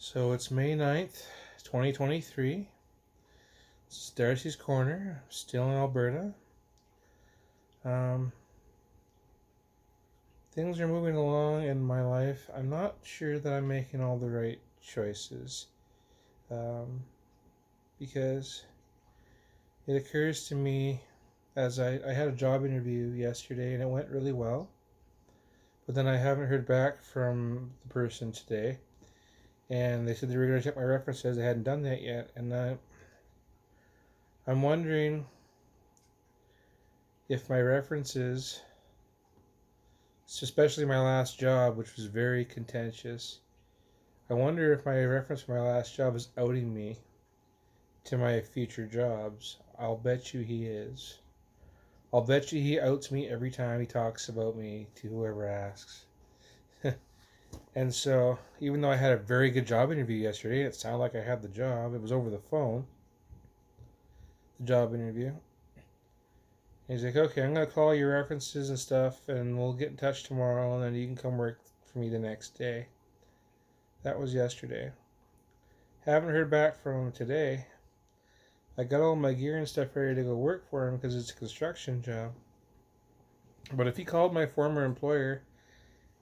So it's May 9th, 2023. This is Darcy's Corner, still in Alberta. Um, things are moving along in my life. I'm not sure that I'm making all the right choices um, because it occurs to me as I had a job interview yesterday and it went really well, but then I haven't heard back from the person today. And they said they were going to check my references. They hadn't done that yet, and I'm wondering if my references, especially my last job, which was very contentious, I wonder if my reference for my last job is outing me to my future jobs. I'll bet you he is. I'll bet you he outs me every time he talks about me to whoever asks. And so, even though I had a very good job interview yesterday, it sounded like I had the job. It was over the phone, the job interview. He's like, okay, I'm going to call your references and stuff, and we'll get in touch tomorrow, and then you can come work for me the next day. That was yesterday. Haven't heard back from him today. I got all my gear and stuff ready to go work for him because it's a construction job. But if he called my former employer,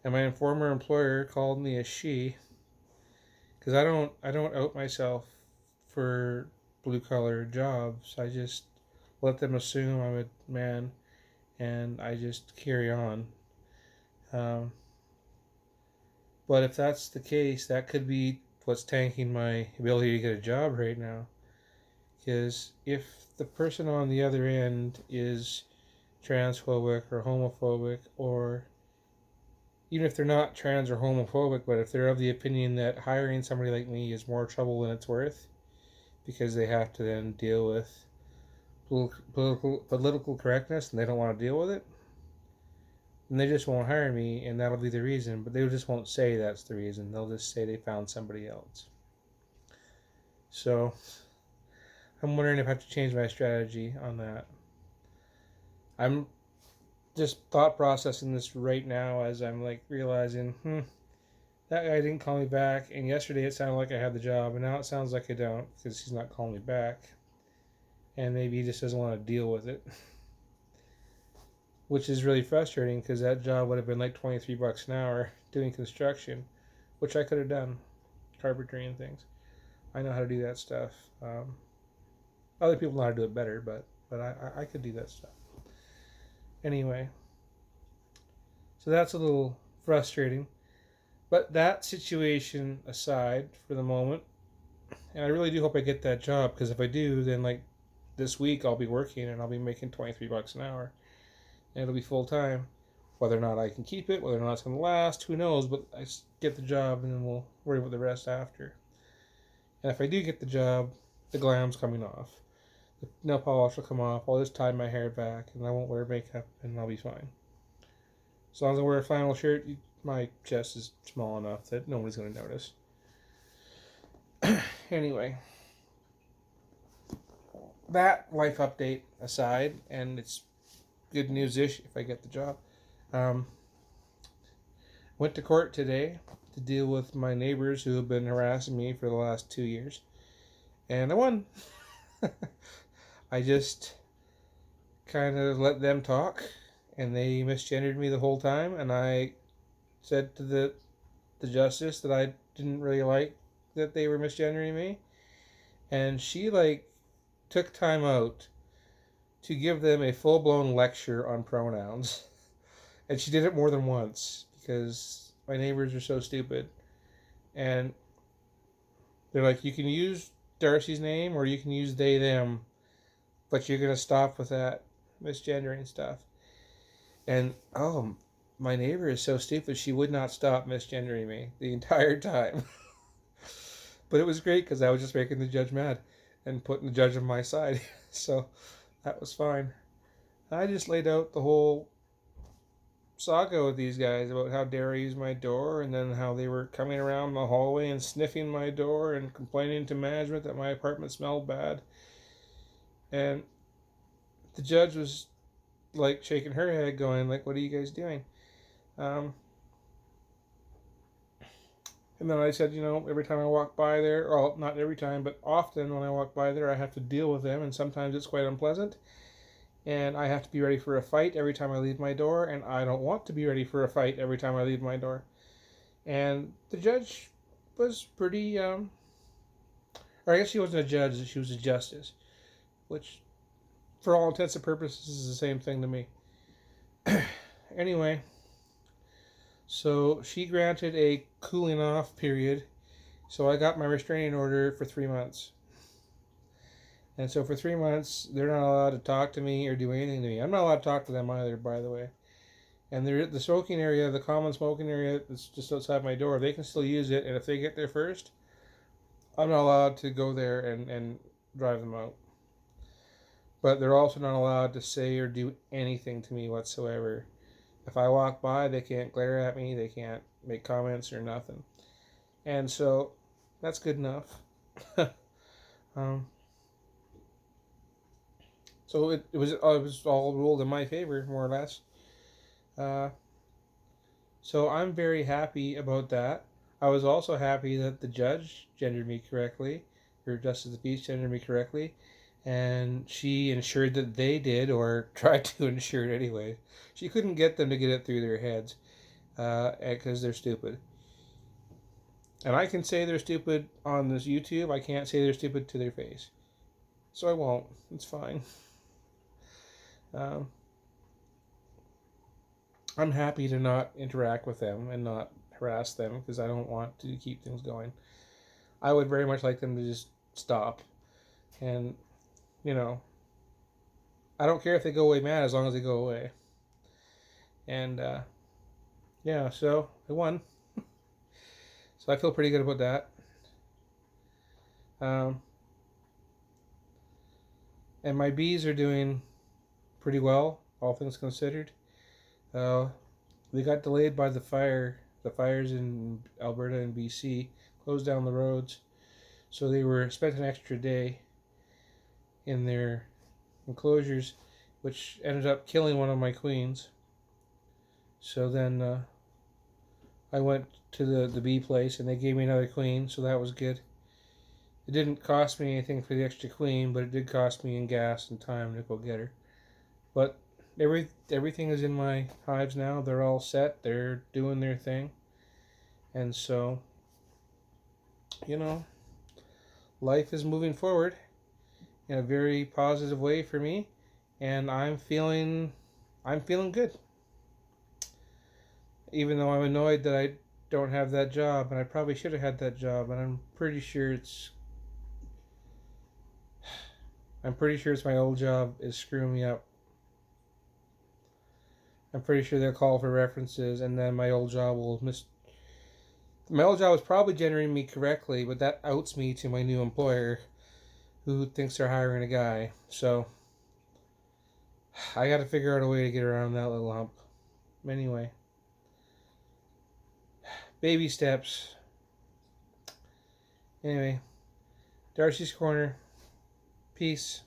and my former employer called me a she, because I don't out myself for blue collar jobs. I just let them assume I'm a man, and I just carry on. Um, but if that's the case, that could be what's tanking my ability to get a job right now. Because if the person on the other end is transphobic or homophobic, or even if they're not trans or homophobic, but if they're of the opinion that hiring somebody like me is more trouble than it's worth, because they have to then deal with political correctness and they don't want to deal with it, then they just won't hire me, and that'll be the reason. But they just won't say that's the reason. They'll just say they found somebody else. So I'm wondering if I have to change my strategy on that. I'm just thought processing this right now as I'm like realizing, that guy didn't call me back, and yesterday it sounded like I had the job, and now it sounds like I don't because he's not calling me back, and maybe he just doesn't want to deal with it, which is really frustrating because that job would have been like $23 an hour doing construction, which I could have done, carpentry and things. I know how to do that stuff. Other people know how to do it better, but I could do that stuff. Anyway, so that's a little frustrating. But that situation aside for the moment, and I really do hope I get that job, because if I do, then like this week I'll be working and I'll be making $23 an hour, and it'll be full time. Whether or not I can keep it, whether or not it's going to last, who knows? But I get the job, and then we'll worry about the rest after. And if I do get the job, the glam's coming off. The nail polish will come off. I'll just tie my hair back, and I won't wear makeup, and I'll be fine. As long as I wear a flannel shirt, my chest is small enough that nobody's going to notice. Anyway, that life update aside, and it's good news-ish if I get the job. Went to court today to deal with my neighbors who have been harassing me for the last 2 years, and I won. I just kind of let them talk, and they misgendered me the whole time, and I said to the justice that I didn't really like that they were misgendering me, and she like took time out to give them a full-blown lecture on pronouns. And she did it more than once because my neighbors are so stupid. And they're like, you can use Darcy's name or you can use they, them, but you're going to stop with that misgendering stuff. And, my neighbor is so stupid, she would not stop misgendering me the entire time. But it was great because I was just making the judge mad and putting the judge on my side. So that was fine. I just laid out the whole saga with these guys about how dare I use my door, and then how they were coming around the hallway and sniffing my door and complaining to management that my apartment smelled bad. And the judge was like shaking her head going like, what are you guys doing? And then I said, every time I walk by there, well, not every time, but often when I walk by there, I have to deal with them, and sometimes it's quite unpleasant. And I have to be ready for a fight every time I leave my door, and I don't want to be ready for a fight every time I leave my door. And the judge was pretty, or I guess she wasn't a judge, she was a justice, which, for all intents and purposes, is the same thing to me. Anyway, so she granted a cooling off period, so I got my restraining order for 3 months. And so for 3 months, they're not allowed to talk to me or do anything to me. I'm not allowed to talk to them either, by the way. And the smoking area, the common smoking area that's just outside my door, they can still use it. And if they get there first, I'm not allowed to go there and drive them out. But they're also not allowed to say or do anything to me whatsoever. If I walk by, they can't glare at me. They can't make comments or nothing. And so that's good enough. So it was all ruled in my favor, more or less. So I'm very happy about that. I was also happy that the judge gendered me correctly, or Justice of the Peace gendered me correctly, and she ensured that they did, or tried to ensure it anyway. She couldn't get them to get it through their heads, because they're stupid. And I can say they're stupid on this YouTube. I can't say they're stupid to their face. So I won't. It's fine. I'm happy to not interact with them and not harass them because I don't want to keep things going. I would very much like them to just stop. And, I don't care if they go away mad as long as they go away. And, yeah, so I won. So I feel pretty good about that. And my bees are doing pretty well, all things considered. They got delayed by the fire. The fires in Alberta and BC closed down the roads, so they spent an extra day in their enclosures, which ended up killing one of my queens. So then I went to the bee place, and they gave me another queen, so that was good. It didn't cost me anything for the extra queen, but it did cost me in gas and time to go get her. But everything is in my hives now. They're all set. They're doing their thing. And so, life is moving forward in a very positive way for me, and I'm feeling good. Even though I'm annoyed that I don't have that job, and I probably should have had that job, and I'm pretty sure it's my old job is screwing me up. I'm pretty sure they'll call for references, and then my old job My old job was probably generating me correctly, but that outs me to my new employer, who thinks they're hiring a guy. So I got to figure out a way to get around that little hump. Anyway, baby steps. Anyway, Darci's Corner. Peace.